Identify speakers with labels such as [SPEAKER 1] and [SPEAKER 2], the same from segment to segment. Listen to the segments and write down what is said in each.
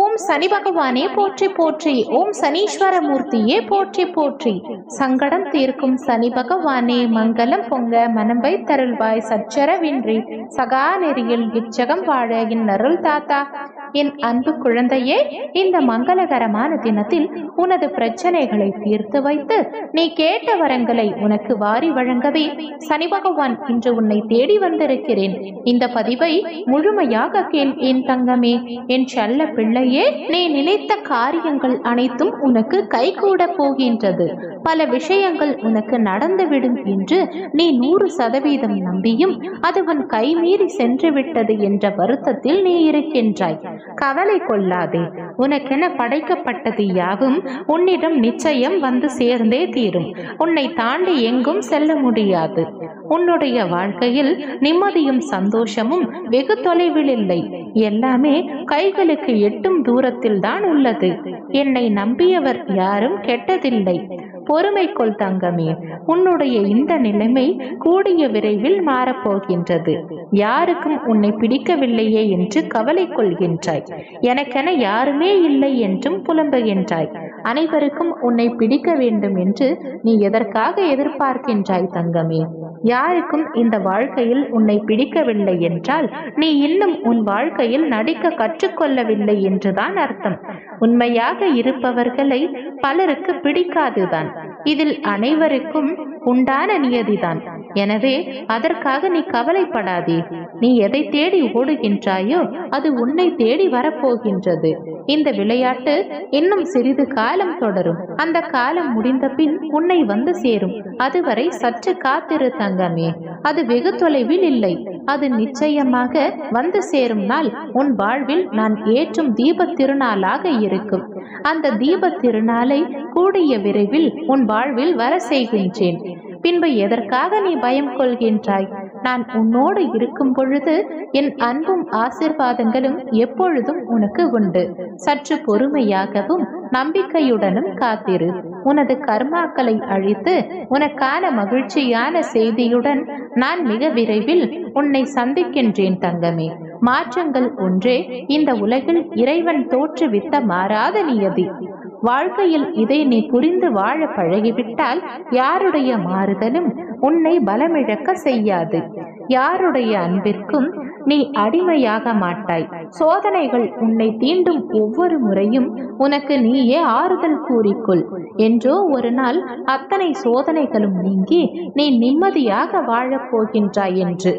[SPEAKER 1] ஓம் சனி பகவானே போற்றி போற்றி, ஓம் சனீஸ்வர மூர்த்தியே போற்றி போற்றி. சங்கடம் தீர்க்கும் சனி பகவானே மங்களம் பொங்க மனம் வைத்தருள்வாய். சச்சரவின்றி சகா நெறியில் இச்சகம் வாழ என் அருள் தாத்தா. என் அன்பு குழந்தையே, இந்த மங்களகரமான தினத்தில் உனது பிரச்சனைகளை தீர்த்து வைத்து நீ கேட்ட வரங்களை உனக்கு வாரி வழங்கவே சனி பகவான் இன்று உன்னை தேடி வந்திருக்கிறேன். இந்த பதிவை முழுமையாக கேள் என் தங்கமே, என் செல்ல பிள்ளையே. நீ நினைத்த காரியங்கள் அனைத்தும் உனக்கு கைகூட போகின்றது. பல விஷயங்கள் உனக்கு நடந்துவிடும் என்று நீ 100% நம்பியும் அது உன் கைமீறி சென்று விட்டது என்ற வருத்தத்தில் நீ இருக்கின்றாய். கவலை கொள்ளாதே. உனக்கென படைக்கப்பட்டது யாவும் உன்னிடம் நிச்சயம் வந்து சேர்ந்தே தீரும். உன்னை தாண்டி எங்கும் செல்ல முடியாது. உன்னுடைய வாழ்க்கையில் நிம்மதியும் சந்தோஷமும் வெகு தொலைவில் இல்லை. எல்லாமே கைகளுக்கு எட்டும் தூரத்தில் தான் உள்ளது. என்னை நம்பியவர் யாரும் கெட்டதில்லை. பொறுமை கொள் தங்கமே. உன்னுடைய இந்த நிலைமை கூடிய விரைவில் மாறப்போகின்றது. யாருக்கும் உன்னை பிடிக்கவில்லையே என்று கவலை கொள்கின்றாய். எனக்கென யாருமே இல்லை என்றும் புலம்புகின்றாய். அனைவருக்கும் உன்னை பிடிக்க வேண்டும் என்று நீ எதற்காக எதிர்பார்க்கின்றாய் தங்கமே? யாருக்கும் இந்த வாழ்க்கையில் உன்னை பிடிக்கவில்லை என்றால் நீ இன்னும் உன் வாழ்க்கையில் நடிக்க கற்றுக்கொள்ளவில்லை என்றுதான் அர்த்தம். உண்மையாக இருப்பவர்களை பலருக்கு பிடிக்காதுதான். இதில் அனைவருக்கும் உண்டான நியதிதான். எனவே அதற்காக நீ கவலைப்படாதே. நீ எதை தேடி ஓடுகின்றாயோ அது உன்னை தேடி வரப்போகின்றது. இந்த விளையாட்டு இன்னும் சிறிது காலம் தொடரும். அந்த காலம் முடிந்த பின் உன்னை வந்து சேரும். அதுவரை சற்று காத்திரு தங்கமே. அது வெகு தொலைவில் இல்லை. அது நிச்சயமாக வந்து சேரும் நாள் உன் வாழ்வில் நான் ஏற்றும் தீப திருநாளாக இருக்கும். அந்த தீப திருநாளை கூடிய விரைவில் உன் வாழ்வில் வர செய்கின்றேன். பின்பு எதற்காக நீ பயம் கொள்கின்றாய்? நான் உன்னோடு இருக்கும் பொழுது என் அன்பும் ஆசீர்வாதங்களும் எப்பொழுதும் உனக்கு உண்டு. சற்று பொறுமையாகவும் நம்பிக்கையுடனும் காத்திரு. உனது கர்மாக்களை அழித்து உனக்கான மகிழ்ச்சியான செய்தியுடன் நான் மிக விரைவில் உன்னை சந்திக்கின்றேன் தங்கமே. மாற்றங்கள் ஒன்றே இந்த உலகில் இறைவன் தோற்றுவித்த மாறாத நியதி. வாழ்க்கையில் இதை நீ புரிந்து வாழ பழகிவிட்டால் யாருடைய மாறுதலும் உன்னை பலமிழக்க செய்யாது. யாருடைய அன்பிற்கும் நீ அடிமையாக மாட்டாய். சோதனைகள் உன்னை தீண்டும் ஒவ்வொரு முறையும் உனக்கு நீயே ஆறுதல் கூறிக்கொள். என்றோ ஒரு நாள் அத்தனை சோதனைகளும் நீங்கி நீ நிம்மதியாக வாழப் போகின்றாய் என்று.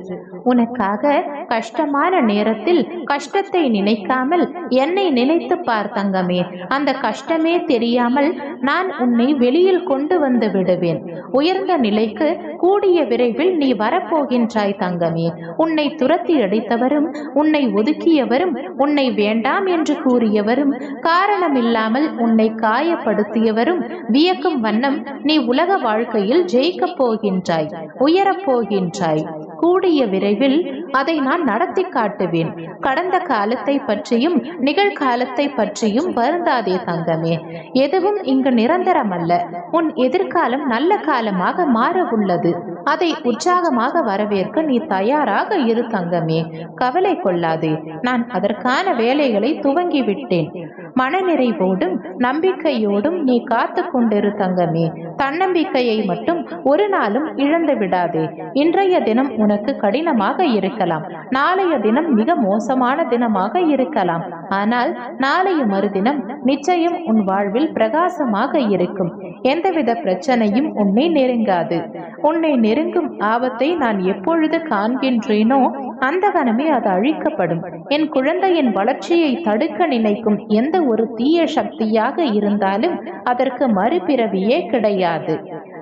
[SPEAKER 1] உனக்காக கஷ்டமான நேரத்தில் கஷ்டத்தை நினைக்காமல் என்னை நினைத்து பார் தங்கமே. அந்த கஷ்டமே தெரியாமல் நான் உன்னை வெளியில் கொண்டு வந்து விடுவேன். உயர்ந்த நிலைக்கு கூடிய விரைவில் நீ வரப்போகின்றாய் தங்கமே. உன்னை துரத்தி அடித்தவரும் உன்னை ஒதுக்கியவரும் உன்னை வேண்டாம் என்று கூறியவரும் காரணமில்லாமல் உன்னை காயப்படுத்தியவரும் வியக்கும் வண்ணம் நீ உலக வாழ்க்கையில் ஜெயிக்கப் போகின்றாய், உயரப் போகின்றாய். கூடிய விரைவில் அதை நான் நடத்தி காட்டுவேன். கடந்த காலத்தை பற்றியும் நிகழ்காலத்தை பற்றியும் வருந்தாதே தங்கமே. எதுவும் இங்கு நிரந்தரமல்ல. உன் எதிர்காலம் நல்ல காலமாக மாற உள்ளது. அதை உற்சாகமாக வரவேற்க நீ தயாராக இரு தங்கமே. கவலை கொள்ளாதே. நான் அதற்கான வேலைகளை துவங்கிவிட்டேன். மனநிறைவோடும் நம்பிக்கையோடும் நீ காத்து கொண்டிரு தங்கமே. தன்னம்பிக்கையை மட்டும் ஒரு நாளும் இழந்து விடாதே. இன்றைய தினம் உனக்கு கடினமாக இருக்கலாம். நாளைய தினம் மிக மோசமான தினமாக இருக்கலாம். ஆனால் நாளைய மறுதினம் நிச்சயம் உன் வாழ்வில் பிரகாசமாக இருக்கும். எந்தவித பிரச்சனையும் உன்னை நெருங்காது. உன்னை நெருங்கும் ஆபத்தை நான் எப்பொழுது காண்கின்றேனோ அந்த கணமே அது அழிக்கப்படும். என் குழந்தையின் வளர்ச்சியை தடுக்க நினைக்கும் எந்த ஒரு தீய சக்தியாக இருந்தாலும் அதற்கு மறுபிறவியே கிடையாது.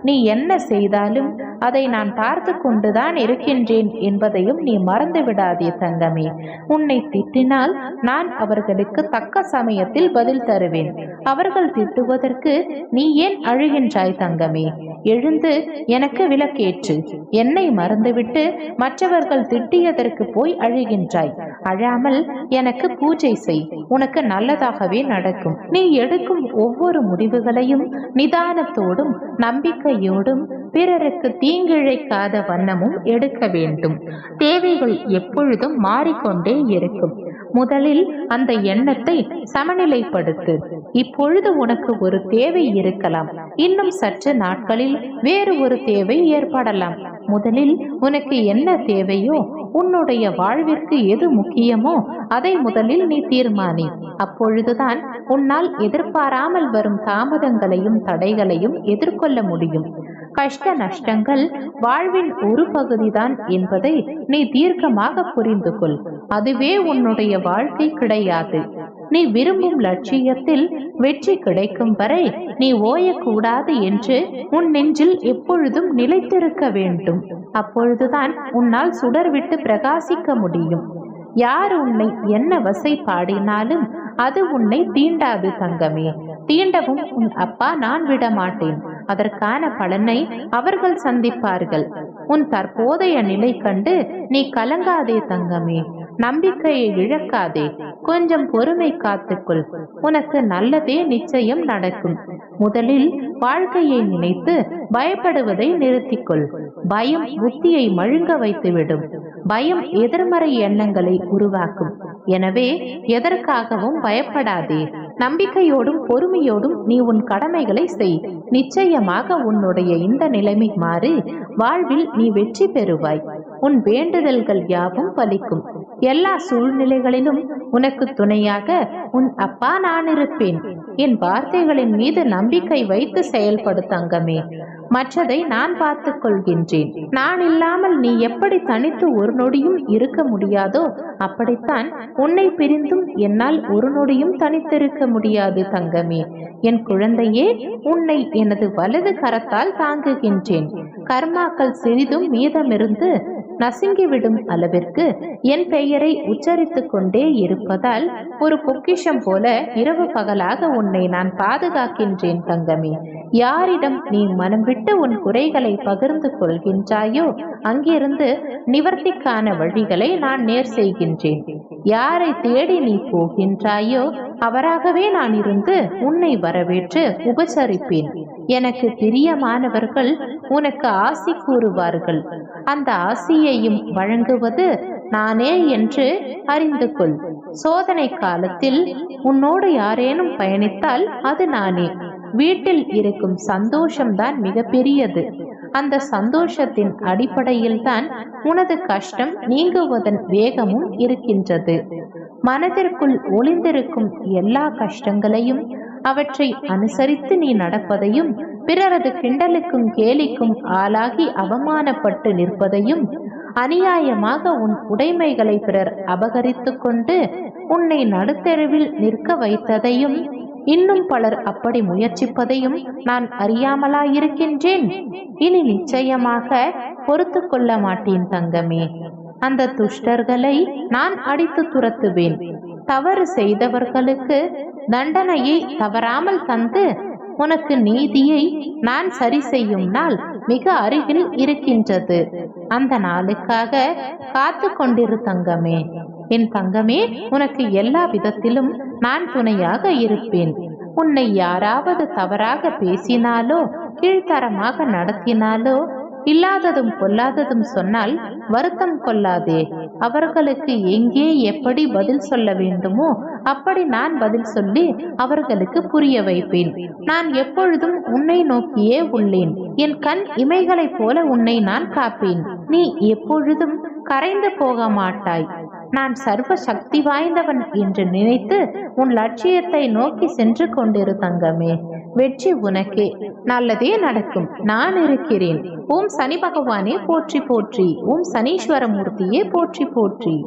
[SPEAKER 1] நீ என்ன செய்தாலும் அதை நான் பார்த்து கொண்டுதான் இருக்கின்றேன் என்பதையும் நீ மறந்து விடாதே தங்கமே. உன்னை திட்டினால் நான் அவர்களுக்கு தக்க சமயத்தில் பதில் தருவேன். அவர்கள் திட்டுவதற்கு நீ ஏன் அழுகின்றாய் தங்கமே? எழுந்து எனக்கு விளக்கேற்று. என்னை மறந்துவிட்டு மற்றவர்கள் திட்டியதற்கு போய் அழுகின்றாய். அழாமல் எனக்கு பூஜை செய். உனக்கு நல்லதாகவே நடக்கும். நீ எடுக்கும் ஒவ்வொரு முடிவுகளையும் நிதானத்தோடும் நம்பிக்கையோடும் பிறருக்கு தீங்கிழைக்காத வண்ணமும் எடுக்க வேண்டும். தேவைகள் எப்பொழுதும் மாறிக்கொண்டே இருக்கும். முதலில் அந்த எண்ணத்தை சமநிலைப்படுத்து. இப்பொழுது உனக்கு ஒரு தேவை இருக்கலாம், இன்னும் சற்று நாட்களில் வேறு ஒரு தேவை ஏற்படலாம். முதலில் உனக்கு என்ன தேவையோ, உன்னுடைய வாழ்விற்கு எது முக்கியமோ அதை முதலில் நீ தீர்மானி. அப்பொழுதுதான் உன்னால் எதிர்பாராமல் வரும் தாமதங்களையும் தடைகளையும் எதிர்கொள்ள முடியும். கஷ்ட நஷ்டங்கள் வாழ்வின் ஒரு பகுதிதான் என்பதை நீ தீர்க்கமாக புரிந்து கொள். அதுவே உன்னுடைய வாழ்க்கை கிடையாது. நீ விரும்பும் லட்சியத்தில் வெற்றி கிடைக்கும் வரை நீ ஓயக்கூடாது என்று உன் நெஞ்சில் எப்பொழுதும் நிலைத்திருக்க வேண்டும். அப்பொழுதுதான் உன்னால் சுடர்விட்டு பிரகாசிக்க முடியும். யார் உன்னை என்ன வசை பாடினாலும் அது உன்னை தீண்டாது தங்கமே. தீண்டவும் உன் அப்பா நான் விட மாட்டேன். அதற்கான பலனை அவர்கள் சந்திப்பார்கள். உன் தற்போதைய நிலை கண்டு நீ கலங்காதே தங்கமே. நம்பிக்கையை இழக்காதே. கொஞ்சம் பொறுமை காத்துக்கொள். உனக்கு நல்லதே நிச்சயம் நடக்கும். முதலில் வாழ்க்கையை நினைத்து பயப்படுவதை நிறுத்திக்கொள். பயம் புத்தியை மழுங்க வைத்துவிடும். பயம் எதிர்மறை எண்ணங்களை உருவாக்கும். எனவே எதற்காகவும் பயப்படாதே. நம்பிக்கையோடும் பொறுமையோடும் நீ உன் கடமைகளை செய். நிச்சயமாக உன்னுடைய இந்த நிலைமை மாறி வாழ்வில் நீ வெற்றி பெறுவாய். உன் வேண்டுதல்கள் யாவும் பலிக்கும். எல்லா சூழ்நிலைகளிலும் உனக்கு துணையாக உன் அப்பா நான் இருப்பேன். என் வார்த்தைகளின் மீது நம்பிக்கை வைத்து செயல்படு தங்கமே. மற்றதை நான் பார்த்துக் கொள்கின்றேன். நான் இல்லாமல் நீ எப்படி தனித்து ஒரு நொடியும் இருக்க முடியாதோ அப்படித்தான் உன்னை பிரிந்தும் என்னால் ஒரு நொடியும் தனித்திருக்க முடியாது தங்கமே. என் குழந்தையே, உன்னை எனது வலது கரத்தால் தாங்குகின்றேன். கர்மாக்கள் சிறிதும் மீதமிருந்து நசுங்கிவிடும் அளவிற்கு என் பெயரை உச்சரித்து கொண்டே இருப்பதால் ஒரு பொக்கிஷம் போல இரவு பகலாக உன்னை நான் பாதுகாக்கின்றேன் தங்கமே. யாரிடம் நீ மனம் விட்டு உன் குறைகளை பகிர்ந்து கொள்கின்றாயோ அங்கிருந்து நிவர்த்திக்கான வழிகளை நான் நேர் செய்கின்றேன். யாரை தேடி நீ போகின்றாயோ அவராகவே நான் இருந்து உன்னை வரவேற்று உபசரிப்பேன். எனக்கு பிரியமானவர்கள் உனக்கு ஆசி கூறுவார்கள். அந்த ஆசியையும் வழங்குவது நானே என்று அறிந்து கொள். சோதனை காலத்தில் உன்னோடு யாரேனும் பயணித்தால் அது நானே. வீட்டில் இருக்கும் சந்தோஷம்தான் மிகப்பெரியது. அந்த சந்தோஷத்தின் அடிப்படையில் தான் உனது கஷ்டம் நீங்குவதன் வேகமும் இருக்கின்றது. மனதிற்குள் ஒளிந்திருக்கும் எல்லா கஷ்டங்களையும் அவற்றை அனுசரித்து நீ நடப்பதையும் பிறரது கிண்டலுக்கும் கேலிக்கும் ஆளாகி அவமானப்பட்டு நிற்பதையும் அநியாயமாக உன் உடைமைகளை பிறர் அபகரித்து கொண்டு உன்னை நடுத்தெருவில் நிற்க வைத்ததையும் இன்னும் பலர் அப்படி முயற்சிப்பதையும் நான் அறியாமலாயிருக்கின்றேன். இனி நிச்சயமாக பொறுத்து கொள்ள மாட்டேன் தங்கமே. அந்த துஷ்டர்களை நான் அடித்து துரத்துவேன். தவறு செய்தவர்களுக்கு தண்டனையை தவறாமல் தந்து உனக்கு நீதியை நான் சரி செய்யும் நாள் மிக அருகில் இருக்கின்றது. அந்த நாளுக்காக காத்து கொண்டிரு தங்கமே. என் தங்கமே, உனக்கு எல்லா விதத்திலும் நான் துணையாக இருப்பேன். உன்னை யாராவது தவறாக பேசினாலோ கீழ்த்தரமாக நடத்தினாலோ இல்லாததும் கொல்லாததும் சொன்னால் வருத்தம் கொள்ளாதே. அவர்களுக்கு எங்கே எப்படி பதில் சொல்ல வேண்டுமோ அப்படி நான் பதில் சொல்லி அவர்களுக்கு புரிய வைப்பேன். நான் எப்பொழுதும் உன்னை நோக்கியே உள்ளேன். என் கண் இமைகளைப் போல உன்னை நான் காப்பேன். நீ எப்பொழுதும் கரைந்து போக மாட்டாய். நான் சர்வ சக்தி வாய்ந்தவன் என்று நினைத்து உன் லட்சியத்தை நோக்கி சென்று கொண்டிரு தங்கமே. வெற்றி உனக்கே. நல்லதே நடக்கும். நான் இருக்கிறேன். ஓம் சனி பகவானே போற்றி போற்றி. ஓம் சனீஸ்வர மூர்த்தியே போற்றி போற்றி.